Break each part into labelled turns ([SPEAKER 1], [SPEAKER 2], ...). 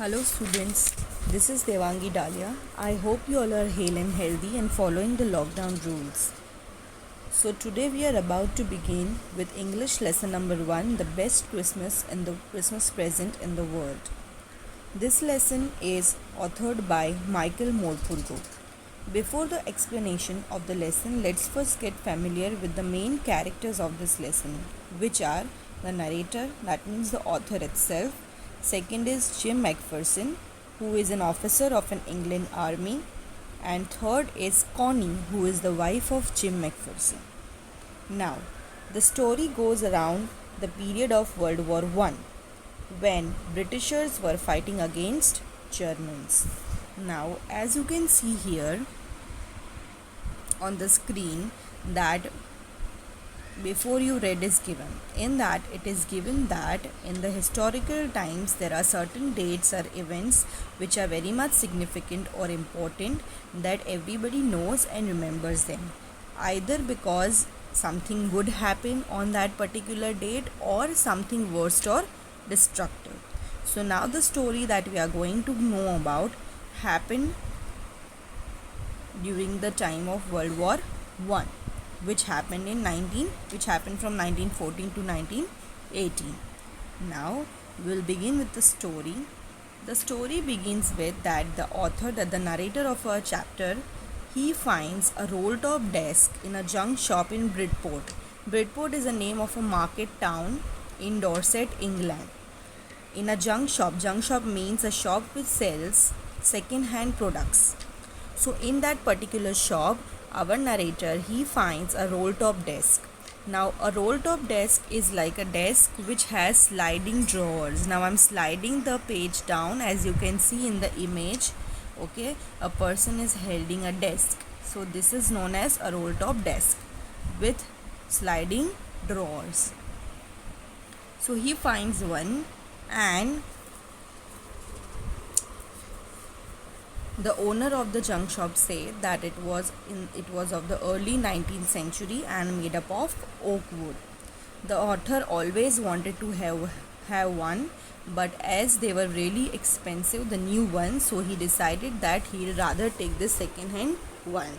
[SPEAKER 1] Hello students, this is Devangi Dalia. I hope you all are hale and healthy and following the lockdown rules. So today we are about to begin with English lesson number 1, the best Christmas and the Christmas present in the world. This lesson is authored by Michael Morpurgo. Before the explanation of the lesson, let's first get familiar with the main characters of this lesson, which are the narrator, that means the author itself. Second is Jim McPherson, who is an officer of an England army. And third is Connie, who is the wife of Jim McPherson. Now, the story goes around the period of World War I, when Britishers were fighting against Germans. Now, as you can see here on the screen, that before you read is given. In that, it is given that in the historical times there are certain dates or events which are very much significant or important that everybody knows and remembers them, either because something good happened on that particular date or something worst or destructive. So now the story that we are going to know about happened during the time of World War I, which happened from 1914 to 1918. Now we'll begin with the story. The story begins with that the narrator of a chapter, he finds a roll-top desk in a junk shop in Bridport. Bridport is the name of a market town in Dorset, England. In a junk shop means a shop which sells second-hand products. So in that particular shop, our narrator, he finds a roll-top desk. Now a roll-top desk is like a desk which has sliding drawers. Now I'm sliding the page down, as you can see in the image. Okay, a person is holding a desk. So this is known as a roll-top desk with sliding drawers. So he finds one, and the owner of the junk shop said that it was of the early 19th century and made up of oak wood. The author always wanted to have one, but as they were really expensive, the new one, so he decided that he'd rather take this second hand one.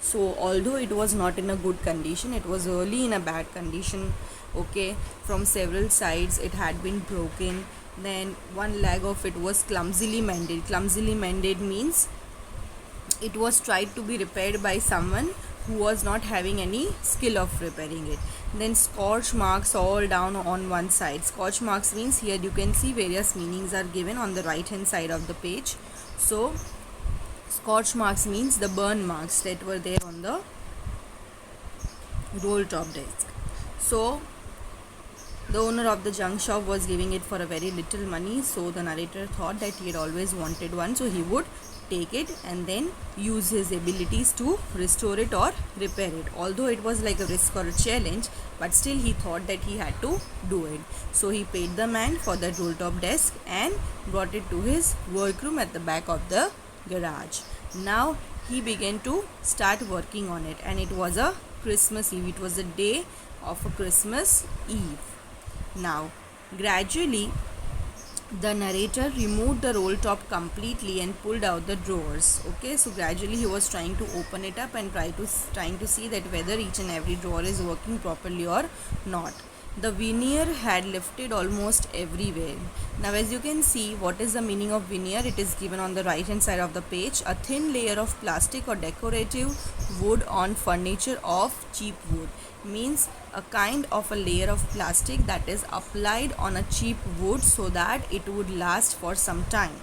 [SPEAKER 1] So although it was not in a good condition, it was really in a bad condition. Okay, from several sides it had been broken. Then one leg of it was clumsily mended. Clumsily mended means it was tried to be repaired by someone who was not having any skill of repairing it. Then scorch marks all down on one side. Scorch marks means, here you can see various meanings are given on the right hand side of the page. So scorch marks means the burn marks that were there on the roll top desk. So the owner of the junk shop was giving it for a very little money, so the narrator thought that he had always wanted one, so he would take it and then use his abilities to restore it or repair it. Although it was like a risk or a challenge, but still he thought that he had to do it. So he paid the man for that roll-top desk and brought it to his workroom at the back of the garage. Now he began to start working on it, and it was a Christmas Eve. It was the day of a Christmas Eve. Now, gradually, the narrator removed the roll top completely and pulled out the drawers. Okay, so gradually he was trying to open it up and trying to see that whether each and every drawer is working properly or not. The veneer had lifted almost everywhere. Now as you can see, what is the meaning of veneer? It is given on the right hand side of the page. A thin layer of plastic or decorative wood on furniture of cheap wood. Means a kind of a layer of plastic that is applied on a cheap wood so that it would last for some time.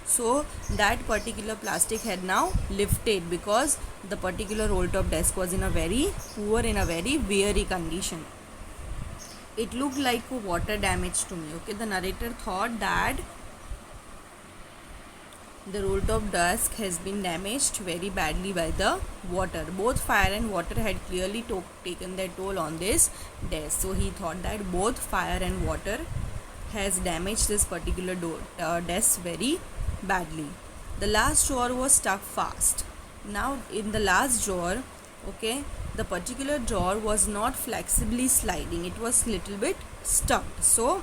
[SPEAKER 1] So that particular plastic had now lifted because the particular roll top desk was in a very weary condition. It looked like water damage to me. Okay, the narrator thought that the roll-top desk has been damaged very badly by the water. Both fire and water had clearly taken their toll on this desk. So he thought that both fire and water has damaged this particular desk very badly. The last drawer was stuck fast. Now in the last drawer, okay, the particular drawer was not flexibly sliding. It was little bit stuck. So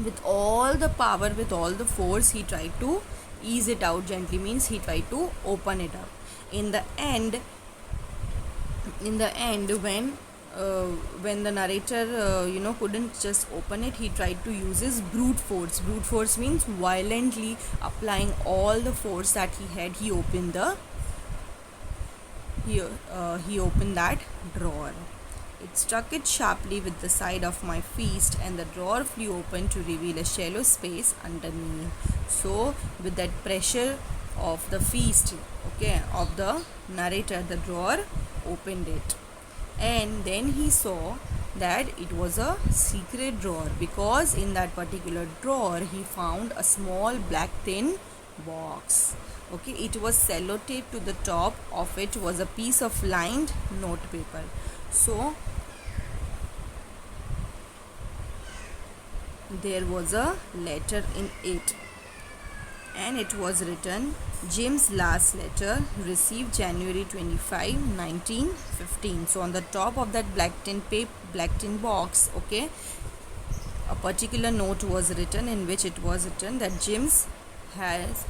[SPEAKER 1] with all the power, with all the force, he tried to ease it out gently, means he tried to open it up. In the end, when the narrator couldn't just open it, he tried to use his brute force. Brute force means violently applying all the force that he had. He opened that drawer. It struck it sharply with the side of my fist, and the drawer flew open to reveal a shallow space underneath. So with that pressure of the fist, of the narrator, the drawer opened it, and then he saw that it was a secret drawer, because in that particular drawer he found a small black tin box. It was sellotaped. To the top of it was a piece of lined note paper. So there was a letter in it, and it was written, Jim's last letter, received January 25, 1915. So on the top of that black tin box, a particular note was written, in which it was written that Jim's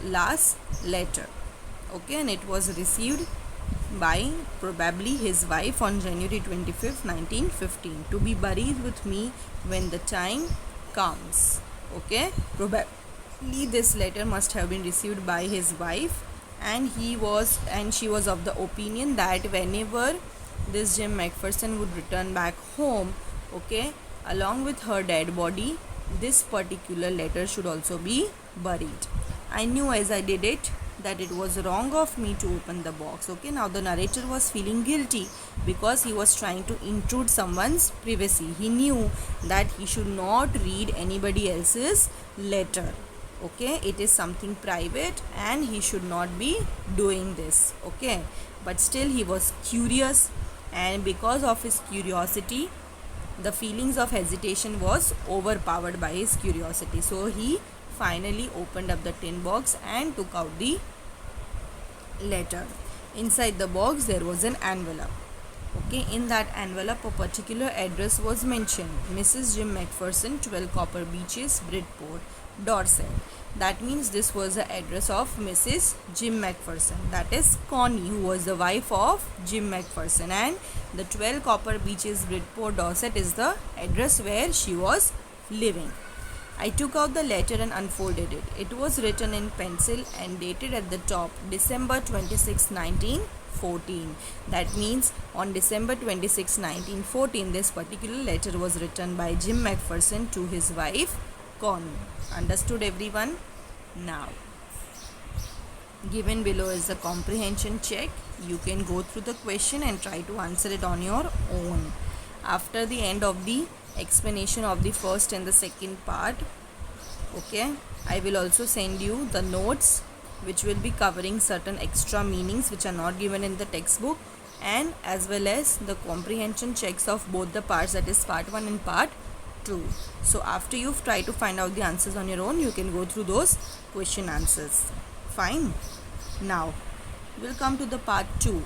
[SPEAKER 1] last letter, and it was received by probably his wife on January 25th, 1915, to be buried with me when the time comes. Probably this letter must have been received by his wife, and she was of the opinion that whenever this Jim McPherson would return back home, along with her dead body, this particular letter should also be buried. I knew as I did it that it was wrong of me to open the box. Now the narrator was feeling guilty because he was trying to intrude someone's privacy. He knew that he should not read anybody else's letter. It is something private and he should not be doing this. But still he was curious, and because of his curiosity, the feelings of hesitation was overpowered by his curiosity. So he finally opened up the tin box and took out the letter. Inside the box there was an envelope. In that envelope a particular address was mentioned: Mrs. Jim McPherson, 12 Copper Beeches, Bridport, Dorset. That means this was the address of Mrs. Jim McPherson, that is Connie, who was the wife of Jim McPherson, and the 12 Copper Beeches, Bridport, Dorset is the address where she was living. I took out the letter and unfolded it. It was written in pencil and dated at the top December 26, 1914. That means on December 26, 1914, this particular letter was written by Jim McPherson to his wife Connie. Understood, everyone? Now, given below is the comprehension check. You can go through the question and try to answer it on your own. After the end of the explanation of the first and the second part, I will also send you the notes which will be covering certain extra meanings which are not given in the textbook, and as well as the comprehension checks of both the parts, that is part 1 and part 2. So after you've tried to find out the answers on your own, you can go through those question answers. Fine. Now we'll come to the part 2.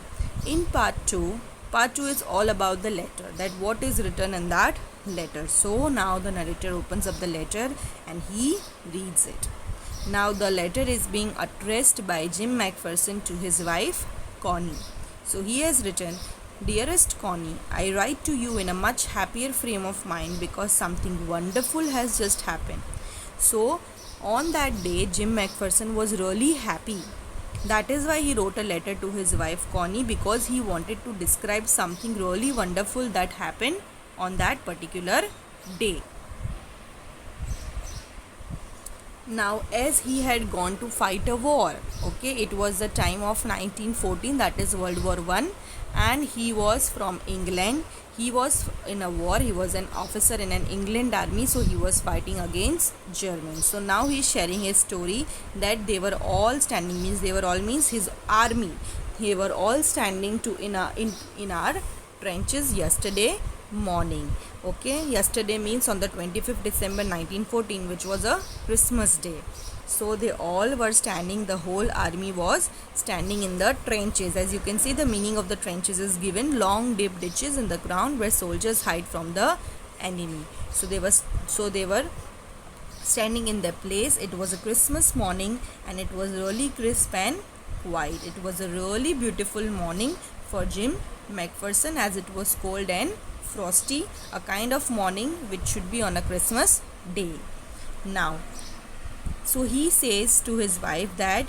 [SPEAKER 1] In part 2 is all about the letter, that what is written in that letter. So now the narrator opens up the letter and he reads it. Now the letter is being addressed by Jim McPherson to his wife Connie. So he has written, Dearest Connie, I write to you in a much happier frame of mind because something wonderful has just happened. So on that day Jim McPherson was really happy. That is why he wrote a letter to his wife Connie, because he wanted to describe something really wonderful that happened on that particular day. Now, as he had gone to fight a war, it was the time of 1914, that is World War I, and he was from England. He was in a war. He was an officer in an England army, so he was fighting against Germans. So now he is sharing his story that they were all standing, means they were all means his army. They were all standing in our trenches yesterday morning. Yesterday means on the 25th December 1914, which was a Christmas day. So they all were standing, the whole army was standing in the trenches. As you can see, the meaning of the trenches is given: long deep ditches in the ground where soldiers hide from the enemy. So they were standing in their place. It was a Christmas morning and it was really crisp and quiet. It was a really beautiful morning for Jim McPherson, as it was cold and frosty, a kind of morning which should be on a Christmas day. Now, so he says to his wife that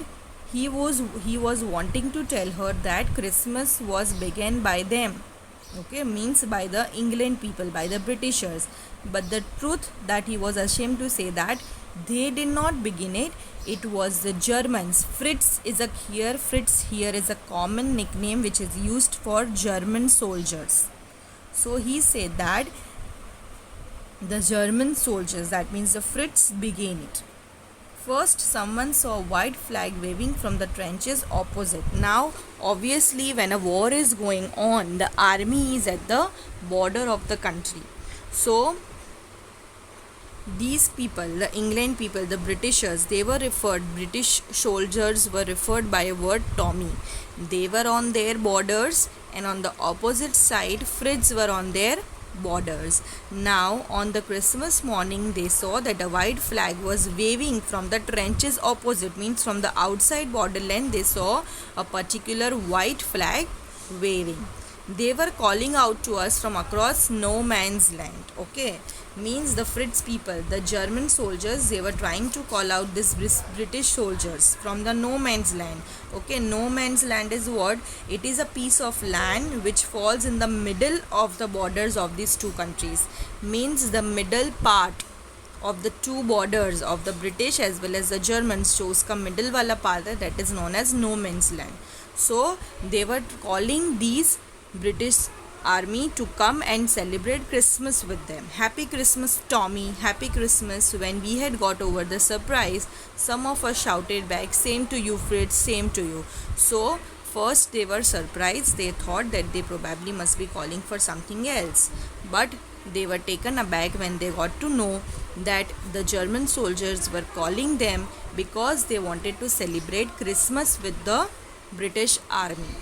[SPEAKER 1] he was wanting to tell her that Christmas was begun by them, okay, means by the England people, by the Britishers, but the truth that he was ashamed to say that they did not begin it. It was the Germans. Fritz here is a common nickname which is used for German soldiers. So he said that the German soldiers, that means the Fritz, began it. First, someone saw a white flag waving from the trenches opposite. Now, obviously, when a war is going on, the army is at the border of the country. So, these people, the England people, the Britishers, British soldiers were referred by a word Tommy. They were on their borders, and on the opposite side, Fritz were on their borders. Now, on the Christmas morning, they saw that a white flag was waving from the trenches opposite, means from the outside borderland, they saw a particular white flag waving. They were calling out to us from across no man's land, okay, means the Fritz people, the German soldiers, they were trying to call out this British soldiers from the no man's land. Okay, no man's land is what? It is a piece of land which falls in the middle of the borders of these two countries, means the middle part of the two borders of the British as well as the Germans chose ka middle wala part hai, that is known as no man's land. So they were calling these British army to come and celebrate Christmas with them. Happy Christmas, Tommy, happy Christmas. When we had got over the surprise, some of us shouted back, same to you, Fritz, same to you. So first they were surprised. They thought that they probably must be calling for something else, but they were taken aback when they got to know that the German soldiers were calling them because they wanted to celebrate Christmas with the British army.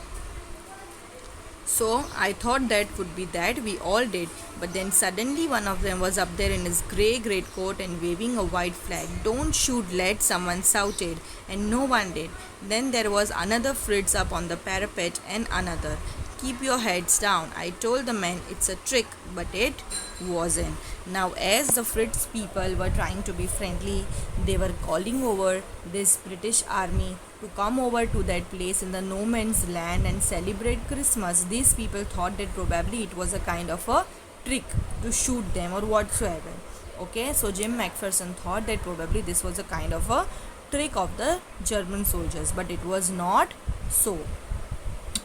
[SPEAKER 1] So I thought that would be that, we all did, but then suddenly one of them was up there in his grey greatcoat and waving a white flag. Don't shoot, lad, someone shouted, and no one did. Then there was another Fritz up on the parapet and another. Keep your heads down. I told the men it's a trick, but it wasn't. Now, as the Fritz people were trying to be friendly, they were calling over this British army to come over to that place in the no man's land and celebrate Christmas. These people thought that probably it was a kind of a trick to shoot them or whatsoever. Okay, so Jim McPherson thought that probably this was a kind of a trick of the German soldiers, but it was not so.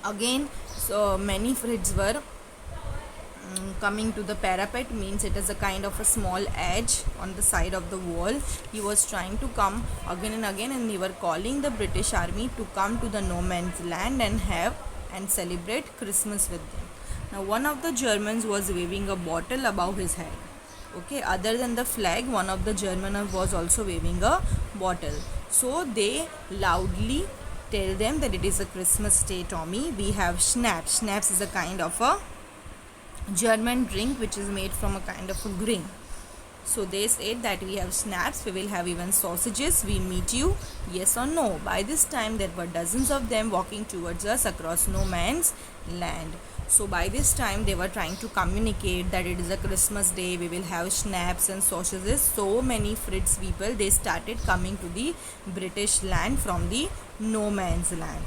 [SPEAKER 1] Again, so many Fritz were coming to the parapet, means it is a kind of a small edge on the side of the wall. He was trying to come again and again, and they were calling the British army to come to the no man's land and have and celebrate Christmas with them. Now, one of the Germans was waving a bottle above his head. Okay, other than the flag, one of the German was also waving a bottle. So they loudly tell them that it is a Christmas day, Tommy. We have schnapps. Schnapps is a kind of a German drink which is made from a kind of a grain. So they said that we have schnapps, we will have even sausages, we meet you, yes or no. By this time there were dozens of them walking towards us across no man's land. So by this time they were trying to communicate that it is a Christmas day, we will have schnapps and sausages. So many Fritz people, they started coming to the British land from the no man's land.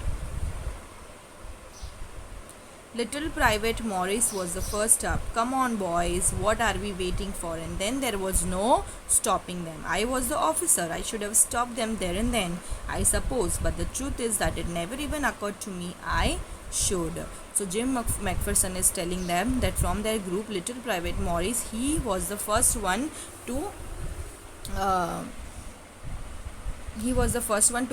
[SPEAKER 1] Little Private Morris was the first up. Come on, boys, what are we waiting for? And then there was no stopping them. I was the officer. I should have stopped them there and then, I suppose. But the truth is that it never even occurred to me I should. So Jim McPherson is telling them that from their group, Little Private Morris, he was the first one to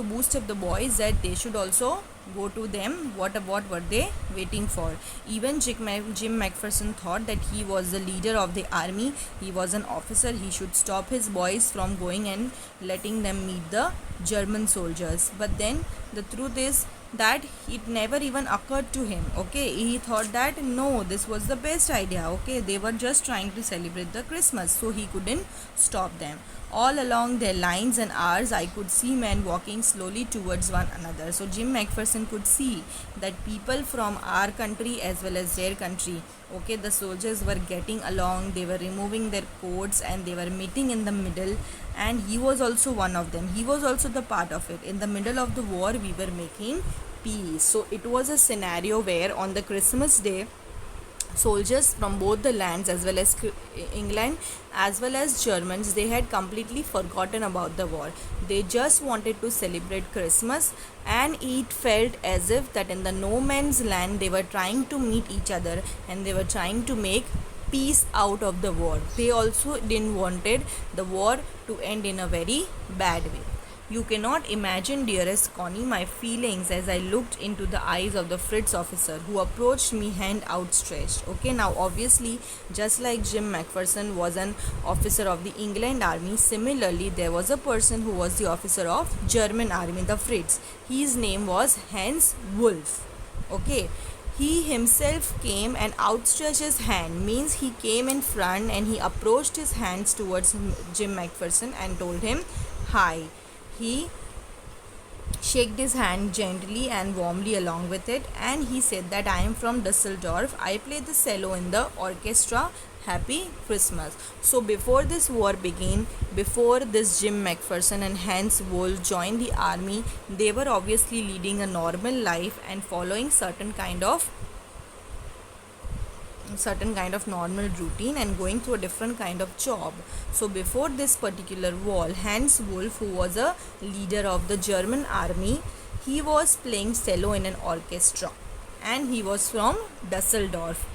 [SPEAKER 1] boost up the boys that they should also go to them. What were they waiting for? Even Jim McPherson thought that he was the leader of the army, he was an officer, he should stop his boys from going and letting them meet the German soldiers. But then the truth is that it never even occurred to him. Okay, he thought that no, this was the best idea. Okay, they were just trying to celebrate the Christmas, so he couldn't stop them. All along their lines and ours, I could see men walking slowly towards one another. So Jim McPherson could see that people from our country as well as their country, okay, the soldiers were getting along, they were removing their coats and they were meeting in the middle, and he was also one of them. He was also the part of it. In the middle of the war, we were making peace. So it was a scenario where on the Christmas day, soldiers from both the lands as well as England as well as Germans, they had completely forgotten about the war. They just wanted to celebrate Christmas, and it felt as if that in the no man's land they were trying to meet each other and they were trying to make peace out of the war. They also didn't wanted the war to end in a very bad way. You cannot imagine, dearest Connie, my feelings as I looked into the eyes of the Fritz officer who approached me hand outstretched. Okay, now obviously, just like Jim McPherson was an officer of the England army, similarly there was a person who was the officer of German army, the Fritz. His name was Hans Wolf. Okay, he himself came and outstretched his hand, means he came in front and he approached his hands towards Jim McPherson and told him hi. He shook his hand gently and warmly along with it, and he said that I am from Dusseldorf. I play the cello in the orchestra. Happy Christmas. So before this war began, before this Jim McPherson and Hans Wolf joined the army, they were obviously leading a normal life and following certain kind of normal routine and going through a different kind of job. So before this particular war, Hans Wolf, who was a leader of the German army, he was playing cello in an orchestra, and he was from Dusseldorf,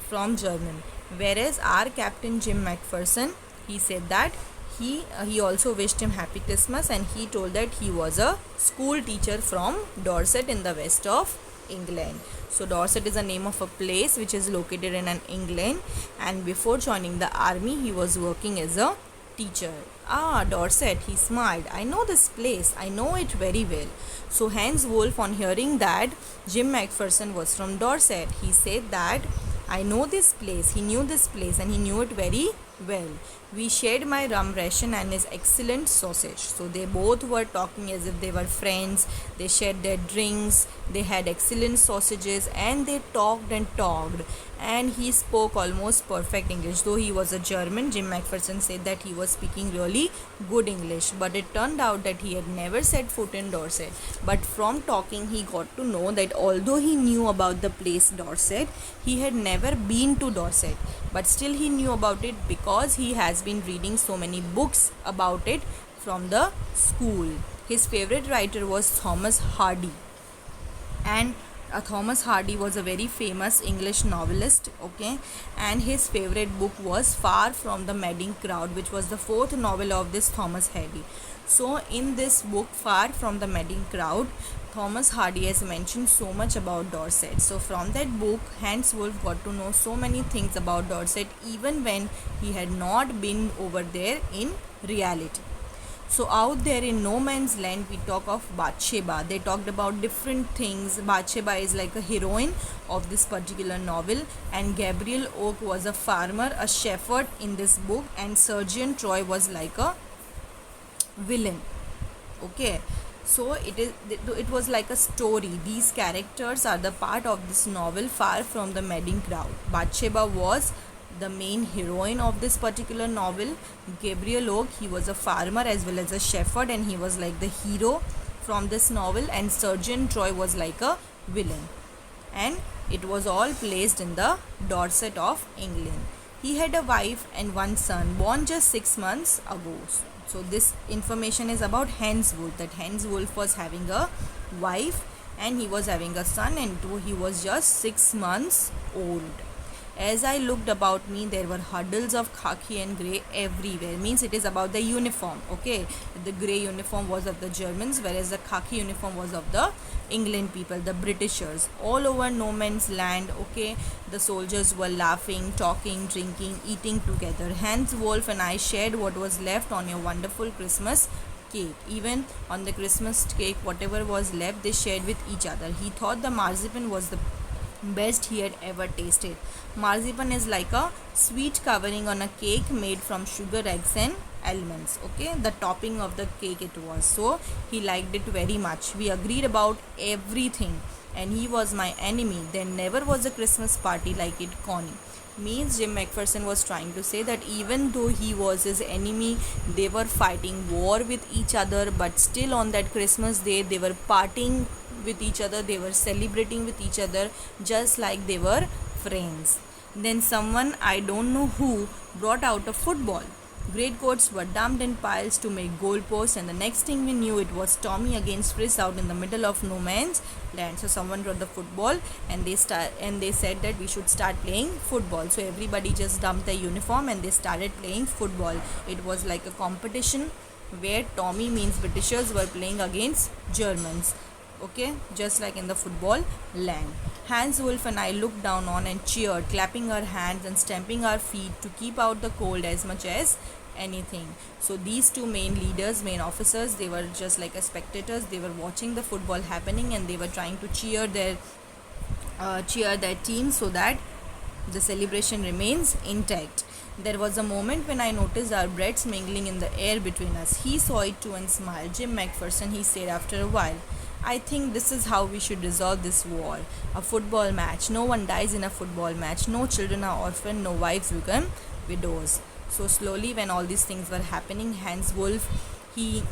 [SPEAKER 1] from German. Whereas our captain Jim McPherson, he said that he also wished him happy Christmas, and he told that he was a school teacher from Dorset in the west of England. So Dorset is the name of a place which is located in England, and before joining the army he was working as a teacher. Ah, Dorset, he smiled. I know this place, I know it very well. So Hans Wolf, on hearing that Jim McPherson was from Dorset, he said that I know this place. He knew this place and he knew it very well. We shared my rum ration and his excellent sausage. So they both were talking as if they were friends. They shared their drinks, they had excellent sausages, and they talked and talked. And he spoke almost perfect English. Though he was a German, Jim McPherson said that he was speaking really good English. But it turned out that he had never set foot in Dorset. But from talking, he got to know that although he knew about the place Dorset, he had never been to Dorset. But still he knew about it because he has been reading so many books about it from the school. His favorite writer was Thomas Hardy, and Thomas Hardy was a very famous English novelist, okay, and his favorite book was Far from the Madding Crowd, which was the fourth novel of this Thomas Hardy. So in this book, Far from the Madding Crowd, Thomas Hardy has mentioned so much about Dorset. So from that book, Hans Wolf got to know so many things about Dorset even when he had not been over there in reality. So out there in no man's land, we talk of Bathsheba. They talked about different things. Bathsheba is like a heroine of this particular novel, and Gabriel Oak was a farmer, a shepherd in this book, and Sergeant Troy was like a villain. Okay, so it was like a story. These characters are the part of this novel, Far from the Madding Crowd. Bathsheba was the main heroine of this particular novel. Gabriel Oak, he was a farmer as well as a shepherd, and he was like the hero from this novel, and Sergeant Troy was like a villain, and it was all placed in the Dorset of England. He had a wife and one son born just 6 months ago. So this information is about Hans Wolf, that Hans Wolf was having a wife and he was having a son, and he was just 6 months old. As I looked about me, there were huddles of khaki and grey everywhere. Means it is about the uniform. Okay, the grey uniform was of the Germans, whereas the khaki uniform was of the England people, the Britishers. All over no man's land. Okay, the soldiers were laughing, talking, drinking, eating together. Hans Wolf and I shared what was left on your wonderful Christmas cake. Even on the Christmas cake, whatever was left, they shared with each other. He thought the marzipan was the best he had ever tasted. Marzipan is like a sweet covering on a cake made from sugar, eggs, and almonds. Okay, the topping of the cake it was. So he liked it very much. We agreed about everything, and he was my enemy. There never was a Christmas party like it, Connie. Means Jim McPherson was trying to say that even though he was his enemy, they were fighting war with each other, but still on that Christmas day they were partying with each other, they were celebrating with each other just like they were friends. Then someone, I don't know who, brought out a football. Great coats were dumped in piles to make goalposts, and the next thing we knew, it was Tommy against Fritz out in the middle of no man's land. So someone brought the football, and they said that we should start playing football. So everybody just dumped their uniform and they started playing football. It was like a competition where Tommy means Britishers were playing against Germans. Okay, just like in the football land. Hans Wolf and I looked down on and cheered, clapping our hands and stamping our feet to keep out the cold as much as anything. So these two main leaders, main officers, they were just like as spectators. They were watching the football happening and they were trying to cheer their team so that the celebration remains intact. There was a moment when I noticed our breaths mingling in the air between us. He saw it too and smiled. Jim McPherson, he said after a while, I think this is how we should resolve this war. A football match. No one dies in a football match. No children are orphaned. No wives become widows. So slowly, when all these things were happening, Hans Wolf, he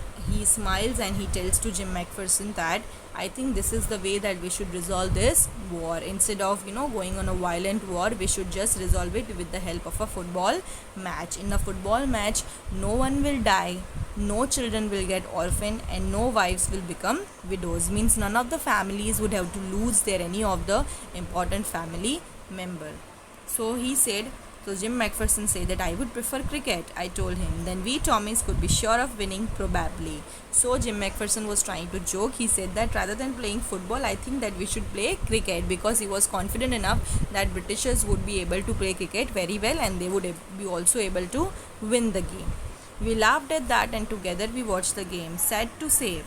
[SPEAKER 1] smiles and he tells to Jim McPherson that I think this is the way that we should resolve this war. Instead of going on a violent war, we should just resolve it with the help of a football match. In a football match, no one will die, no children will get orphaned, and no wives will become widows. Means none of the families would have to lose their any of the important family member. So he said, so Jim McPherson said that I would prefer cricket. I told him. Then we Tommies could be sure of winning probably. So Jim McPherson was trying to joke. He said that rather than playing football, I think that we should play cricket, because he was confident enough that Britishers would be able to play cricket very well and they would be also able to win the game. We laughed at that and together we watched the game. Sad to say,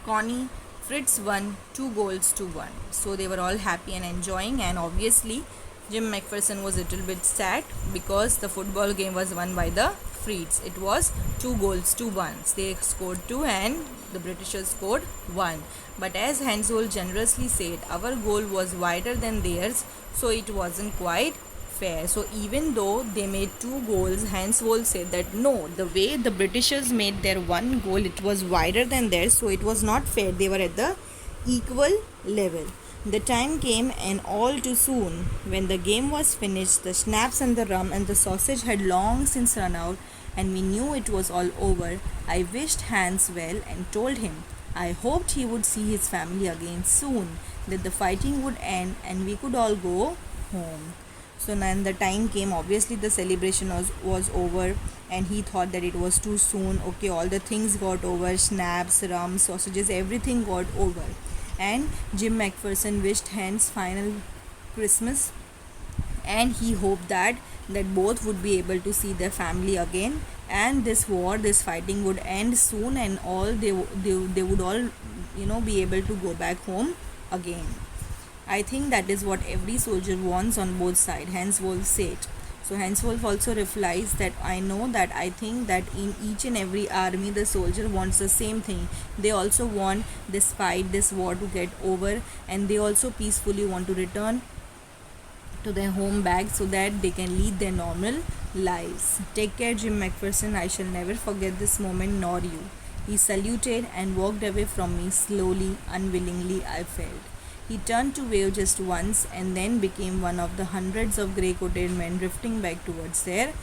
[SPEAKER 1] Connie, Fritz won 2-1. So they were all happy and enjoying, and obviously Jim McPherson was a little bit sad because the football game was won by the Fritz. It was 2-1. They scored 2 and the Britishers scored 1. But as Hans Wolf generously said, our goal was wider than theirs, so it wasn't quite fair. So even though they made 2 goals, Hans Wolf said that no, the way the Britishers made their 1 goal, it was wider than theirs, so it was not fair. They were at the equal level. The time came, and all too soon, when the game was finished, the schnapps and the rum and the sausage had long since run out, and we knew it was all over. I wished Hans well and told him I hoped he would see his family again soon, that the fighting would end and we could all go home. So then the time came, obviously the celebration was over, and he thought that it was too soon. Okay, all the things got over, schnapps, rum, sausages, everything got over. And Jim McPherson wished Hans final Christmas, and he hoped that both would be able to see their family again, and this war, this fighting would end soon, and all they would all be able to go back home again. I think that is what every soldier wants on both sides, Hans Wolf said. So Hans Wolf also replies that I know that I think that in each and every army the soldier wants the same thing. They also want this fight, this war to get over, and they also peacefully want to return to their home back so that they can lead their normal lives. Take care, Jim McPherson. I shall never forget this moment, nor you. He saluted and walked away from me slowly, unwillingly, I felt. He turned to wave just once and then became one of the hundreds of grey-coated men drifting back towards their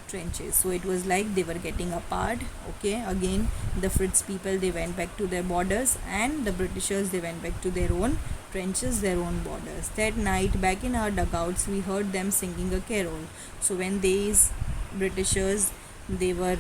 [SPEAKER 1] trenches. So it was like they were getting apart. Okay, again the Fritz people, they went back to their borders, and the Britishers, they went back to their own trenches, their own borders. That night, back in our dugouts, we heard them singing a carol. So when these Britishers, they were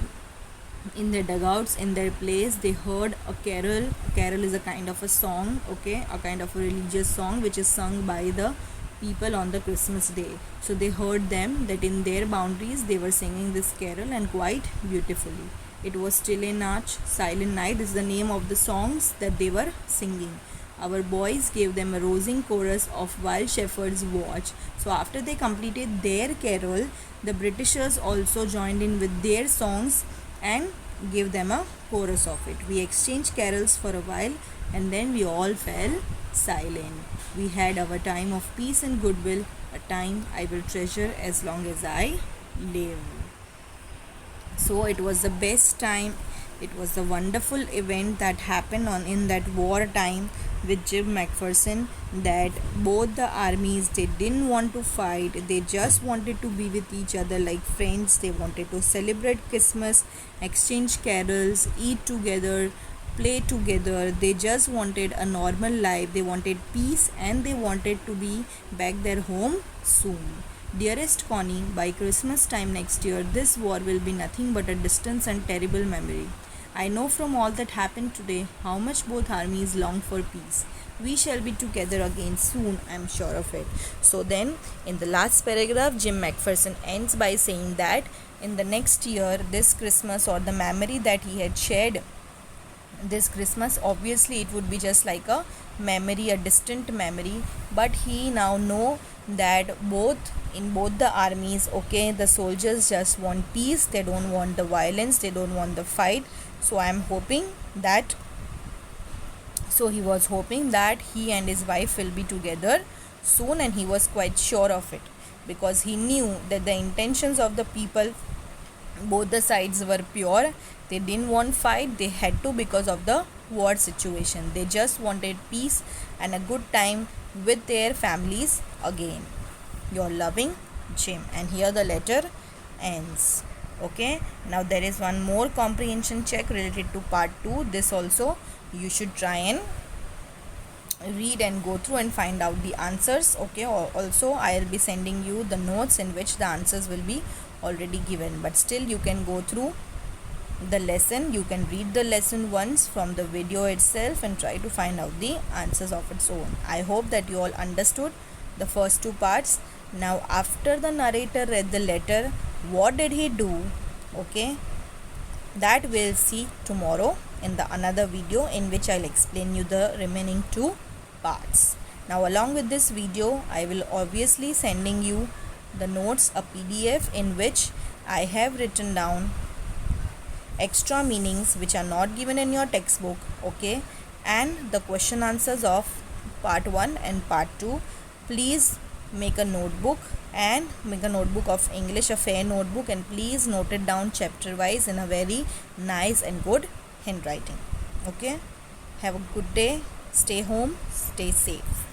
[SPEAKER 1] in their dugouts, in their place, they heard a carol. A carol is a kind of a song, okay, a kind of a religious song which is sung by the people on the Christmas day. So they heard them that in their boundaries they were singing this carol, and quite beautifully. It was still a Nach, Silent Night is the name of the songs that they were singing. Our boys gave them a rousing chorus of While Shepherds Watch. So after they completed their carol, the Britishers also joined in with their songs and gave them a chorus of it. We exchanged carols for a while and then we all fell silent. We had our time of peace and goodwill, a time I will treasure as long as I live. So it was the best time. It was the wonderful event that happened on in that war time with Jim McPherson, that both the armies, they didn't want to fight, they just wanted to be with each other like friends. They wanted to celebrate Christmas, exchange carols, eat together, play together. They just wanted a normal life, they wanted peace, and they wanted to be back their home soon. Dearest Connie, by Christmas time next year, this war will be nothing but a distant and terrible memory. I know from all that happened today how much both armies long for peace. We shall be together again soon, I am sure of it. So then, in the last paragraph, Jim McPherson ends by saying that in the next year, this Christmas, or the memory that he had shared this Christmas, obviously it would be just like a memory, a distant memory, but he now know that in both the armies, okay, the soldiers just want peace, they don't want the violence, they don't want the fight. So I am hoping that, so he was hoping that he and his wife will be together soon, and he was quite sure of it because he knew that the intentions of the people, both the sides, were pure. They didn't want fight, they had to because of the war situation. They just wanted peace and a good time with their families again. Your loving Jim. And here the letter ends. Okay, now there is one more comprehension check related to part 2. This also you should try and read and go through and find out the answers. Okay, also I'll be sending you the notes in which the answers will be already given, but still you can go through the lesson, you can read the lesson once from the video itself and try to find out the answers of its own. I hope that you all understood the first two parts. Now after the narrator read the letter, what did he do? Okay, that we'll see tomorrow in the another video in which I'll explain you the remaining two parts. Now along with this video, I will obviously sending you the notes, a PDF in which I have written down extra meanings which are not given in your textbook, okay, and the question answers of part 1 and part 2. Please make a notebook of English, a fair notebook, and please note it down chapter wise in a very nice and good handwriting. Okay, have a good day, stay home, stay safe.